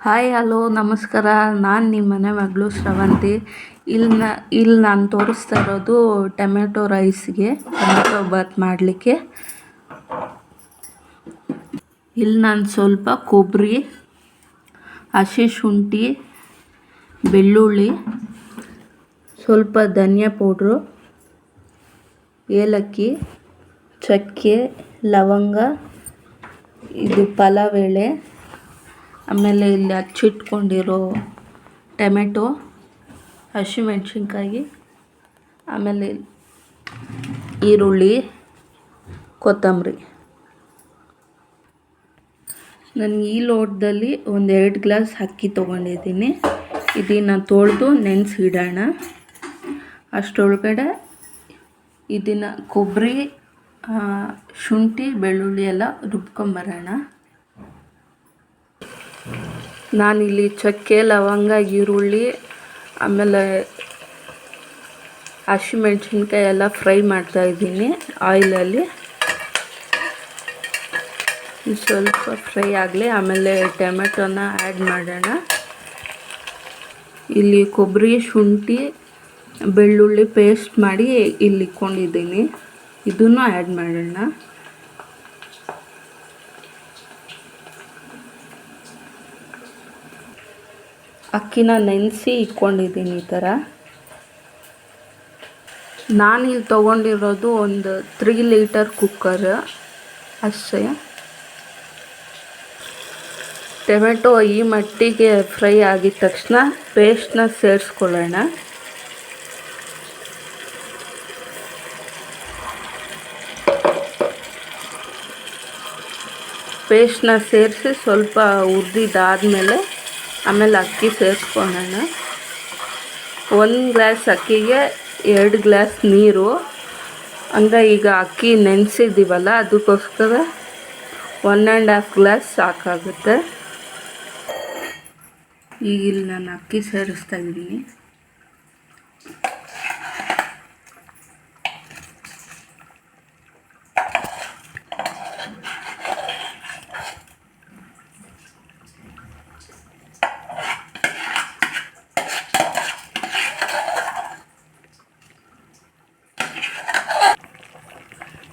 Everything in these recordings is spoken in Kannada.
ಹಾಯ್ ಹಲೋ ನಮಸ್ಕಾರ. ನಾನು ನಿಮ್ಮ ಮನೆ ಮಗಳು ಶ್ರವಂತಿ. ಇಲ್ಲಿ ನಾನು ತೋರಿಸ್ತಾ ಇರೋದು ಟೊಮೆಟೊ ರೈಸ್ಗೆ, ಟೊಮೆಟೊ ಬಾತ್ ಮಾಡಲಿಕ್ಕೆ. ಇಲ್ಲಿ ನಾನು ಸ್ವಲ್ಪ ಕೊಬ್ಬರಿ, ಹಸಿ ಶುಂಠಿ, ಬೆಳ್ಳುಳ್ಳಿ, ಸ್ವಲ್ಪ ಧನಿಯಾ ಪೌಡ್ರು, ಏಲಕ್ಕಿ, ಚಕ್ಕೆ, ಲವಂಗ, ಇದು ಪಲಾವ್ ಎಲೆ, ಆಮೇಲೆ ಇಲ್ಲಿ ಹಚ್ಚಿಟ್ಕೊಂಡಿರೋ ಟೊಮೆಟೊ, ಹಸಿಮೆಣ್ಸಿನ್ಕಾಯಿ, ಆಮೇಲೆ ಈರುಳ್ಳಿ, ಕೊತ್ತಂಬರಿ. ನಾನು ಈ ಲೋಟದಲ್ಲಿ 1-2 ಗ್ಲಾಸ್ ಅಕ್ಕಿ ತೊಗೊಂಡಿದ್ದೀನಿ. ಇದನ್ನು ತೊಳೆದು ನೆನೆಸಿಡೋಣ. ಅಷ್ಟರೊಳಗಡೆ ಇದನ್ನು ಕೊಬ್ಬರಿ, ಶುಂಠಿ, ಬೆಳ್ಳುಳ್ಳಿ ಎಲ್ಲ ರುಬ್ಕೊಂಬರೋಣ. ನಾನಿಲ್ಲಿ ಚಕ್ಕೆ, ಲವಂಗ, ಈರುಳ್ಳಿ, ಆಮೇಲೆ ಹಸಿಮೆಣ್ಸಿನ್ಕಾಯಿ ಎಲ್ಲ ಫ್ರೈ ಮಾಡ್ತಾಯಿದ್ದೀನಿ ಆಯಿಲಲ್ಲಿ. ಸ್ವಲ್ಪ ಫ್ರೈ ಆಗಲಿ, ಆಮೇಲೆ ಟೊಮೆಟೊನ ಆ್ಯಡ್ ಮಾಡೋಣ. ಇಲ್ಲಿ ಕೊಬ್ಬರಿ, ಶುಂಠಿ, ಬೆಳ್ಳುಳ್ಳಿ ಪೇಸ್ಟ್ ಮಾಡಿ ಇಲ್ಲಿ ಇಟ್ಕೊಂಡಿದ್ದೀನಿ, ಇದನ್ನು ಆ್ಯಡ್ ಮಾಡೋಣ. ಅಕ್ಕಿನ ನೆನೆಸಿ ಇಟ್ಕೊಂಡಿದ್ದೀನಿ ಈ ಥರ. ನಾನಿಲ್ಲಿ ತೊಗೊಂಡಿರೋದು ಒಂದು 3 ಲೀಟರ್ ಕುಕ್ಕರ್ ಅಷ್ಟೇ. ಟೊಮೆಟೊ ಈ ಮಟ್ಟಿಗೆ ಫ್ರೈ ಆಗಿದ ತಕ್ಷಣ ಪೇಸ್ಟ್ನ ಸೇರಿಸ್ಕೊಳ್ಳೋಣ. ಪೇಸ್ಟ್ನ ಸೇರಿಸಿ ಸ್ವಲ್ಪ ಹುರಿದಿದ್ದಾದಮೇಲೆ ಆಮೇಲೆ ಅಕ್ಕಿ ಸೇರಿಸ್ಕೊಳ್ಳೋಣ. 1 ಗ್ಲಾಸ್ ಅಕ್ಕಿಗೆ 2 ಗ್ಲಾಸ್ ನೀರು, ಅಂದರೆ ಈಗ ಅಕ್ಕಿ ನೆನೆಸಿದ್ದೀವಲ್ಲ ಅದಕ್ಕೋಸ್ಕರ 1.5 ಗ್ಲಾಸ್ ಸಾಕಾಗುತ್ತೆ. ಈಗ ಇಲ್ಲಿ ನಾನು ಅಕ್ಕಿ ಸೇರಿಸ್ತಾ ಇದ್ದೀನಿ.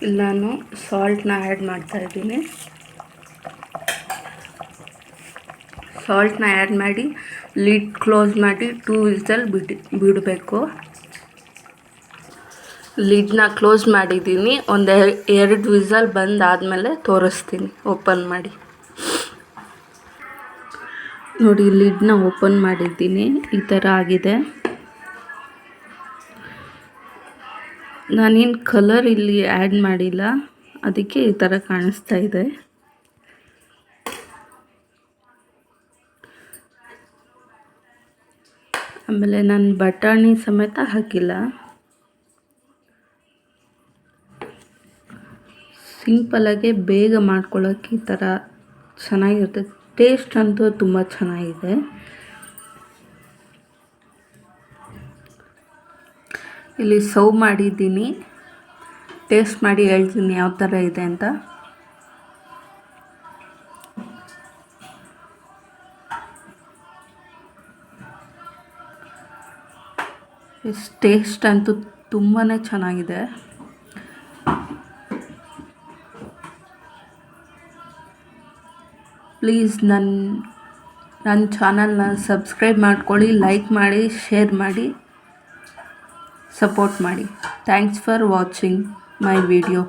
ಇಲ್ಲಿ ನಾನು ಸಾಲ್ಟ್ನ ಆ್ಯಡ್ ಮಾಡ್ತಾಯಿದ್ದೀನಿ. ಸಾಲ್ಟ್ನ ಆ್ಯಡ್ ಮಾಡಿ ಲಿಡ್ ಕ್ಲೋಸ್ ಮಾಡಿ 2 ವಿಸಲ್ ಬಿಡಬೇಕು. ಲಿಡ್ನ ಕ್ಲೋಸ್ ಮಾಡಿದ್ದೀನಿ. 2 ವಿಸಲ್ ಬಂದಾದಮೇಲೆ ತೋರಿಸ್ತೀನಿ ಓಪನ್ ಮಾಡಿ. ನೋಡಿ, ಲಿಡ್ನ ಓಪನ್ ಮಾಡಿದ್ದೀನಿ, ಈ ಥರ ಆಗಿದೆ. ನಾನೇನು ಕಲರ್ ಇಲ್ಲಿ ಆ್ಯಡ್ ಮಾಡಿಲ್ಲ, ಅದಕ್ಕೆ ಈ ಥರ ಕಾಣಿಸ್ತಾ ಇದೆ. ಆಮೇಲೆ ನಾನು ಬಟಾಣಿ ಸಮೇತ ಹಾಕಿಲ್ಲ. ಸಿಂಪಲಾಗೆ ಬೇಗ ಮಾಡ್ಕೊಳ್ಳೋಕ್ಕೆ ಈ ಥರ ಚೆನ್ನಾಗಿರುತ್ತೆ. ಟೇಸ್ಟ್ ಅಂತೂ ತುಂಬ ಚೆನ್ನಾಗಿದೆ. ಇಲ್ಲಿ ಸರ್ವ್ ಮಾಡಿದ್ದೀನಿ, ಟೇಸ್ಟ್ ಮಾಡಿ ಹೇಳ್ತೀನಿ ಯಾವ ಥರ ಇದೆ ಅಂತ. ಟೇಸ್ಟ್ ಅಂತೂ ತುಂಬಾ ಚೆನ್ನಾಗಿದೆ. ಪ್ಲೀಸ್ ನನ್ನ ಚಾನಲ್ನ ಸಬ್ಸ್ಕ್ರೈಬ್ ಮಾಡ್ಕೊಳ್ಳಿ, ಲೈಕ್ ಮಾಡಿ, ಶೇರ್ ಮಾಡಿ, ಸಪೋರ್ಟ್ ಮಾಡಿ. Thanks for watching my video.